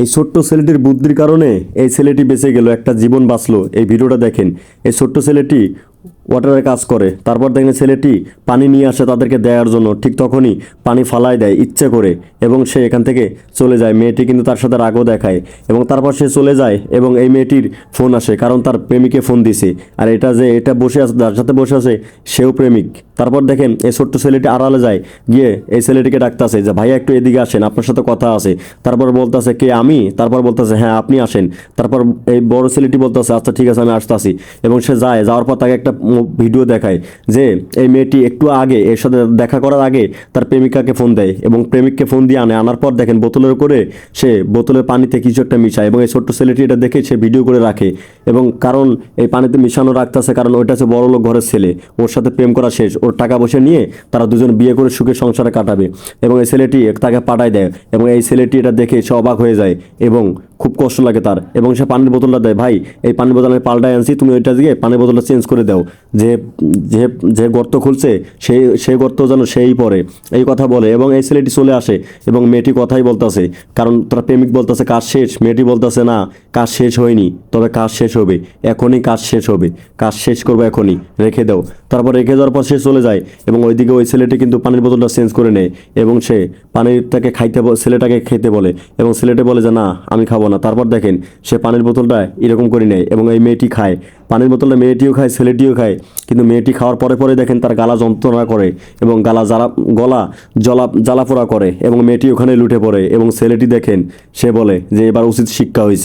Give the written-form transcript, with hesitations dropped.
এই ছোট্ট ছেলেটির বুদ্ধির কারণে এই ছেলেটি বেঁচে গেল, একটা জীবন বাঁচলো। এই ভিডিওটা দেখেন। এই ছোট্ট ছেলেটি ওয়াটারে কাজ করে, তারপর দেখেন ছেলেটি পানি নিয়ে আসে তাদেরকে দেওয়ার জন্য, ঠিক তখনই পানি ফালায় দেয় ইচ্ছে করে এবং সে এখান থেকে চলে যায়। মেয়েটি কিন্তু তার সাথে রাগও দেখায় এবং তারপর সে চলে যায় এবং এই মেয়েটির ফোন আসে, কারণ তার প্রেমিকে ফোন দিছে। আর এটা বসে আছে, যার সাথে বসে আছে সেও প্রেমিক। তারপর দেখেন এই ছোট্ট ছেলেটি আড়ালে যায়, গিয়ে এই ছেলেটিকে ডাকতেছে যে ভাইয়া একটু এদিকে আসেন, আপনার সাথে কথা আছে। তারপর বলতেছে কে, আমি? তারপর বলতেছে হ্যাঁ আপনি আসেন। তারপর এই বড় ছেলেটি বলতেছে আচ্ছা ঠিক আছে আমি আসতেছি, এবং সে যাওয়ার পর তাকে একটা ভিডিও দেখায় যে এই মেয়েটি একটু আগে এর সাথে দেখা করার আগে তার প্রেমিকাকে ফোন দেয় এবং প্রেমিককে ফোন দিয়ে আনার পর দেখেন বোতলের করে সে বোতলের পানিতে কিছু একটা মিশায় এবং এই ছোট্ট ছেলেটি এটা দেখে সে ভিডিও করে রাখে। এবং কারণ এই পানিতে মিশানো রাখতেছে কারণ ওইটা হচ্ছে বড় লোক ঘরের ছেলে, ওর সাথে প্রেম করা শেষ, ওর টাকা পয়সা নিয়ে তারা দুজন বিয়ে করে সুখে সংসারে কাটাবে। এবং এই ছেলেটি তাকে পাঠায় দেয় এবং এই ছেলেটি এটা দেখে সে অবাক হয়ে যায় এবং খুব কষ্ট লাগে তার, এবং সে পানির বোতলটা দেয়, ভাই এই পানির বোতল আমি পাল্টায় আনছি, তুমি ওইটা দিয়ে পানির বোতলটা চেঞ্জ করে দাও, যে যে যে গর্ত খুলছে সেই গর্ত যেন সেই পড়ে, এই কথা বলে। এবং এই ছেলেটি চলে আসে এবং মেয়েটি কথাই বলতেছে, কারণ তার প্রেমিক বলতেছে কাজ শেষ, মেয়েটি বলতেছে না কাজ শেষ হয়নি, তবে কাজ শেষ হবে, এখনই কাজ শেষ হবে, কাজ শেষ করবো এখনই, রেখে দাও। তারপর রেখে যাওয়ার পর সে চলে যায় এবং ওইদিকে ওই ছেলেটি কিন্তু পানির বোতলটা চেঞ্জ করে নেয় এবং সে পানিটাকে ছেলেটাকে খেতে বলে এবং ছেলেটা বলে যে না আমি খাবো না। তারপর দেখেন সে পানির বোতলটা এরকম করে নেয় এবং এই মেয়েটি খায় পানির বোতলটা, মেয়েটিও খায় ছেলেটিও খায়। কিন্তু মেয়েটি খাওয়ার পরে পরে দেখেন তার গালা যন্ত্রণা করে এবং গলা জ্বালাপোড়া করে এবং মেয়েটি ওখানে লুটে পড়ে এবং ছেলেটি দেখেন সে বলে যে এবার উচিত শিক্ষা হয়েছে।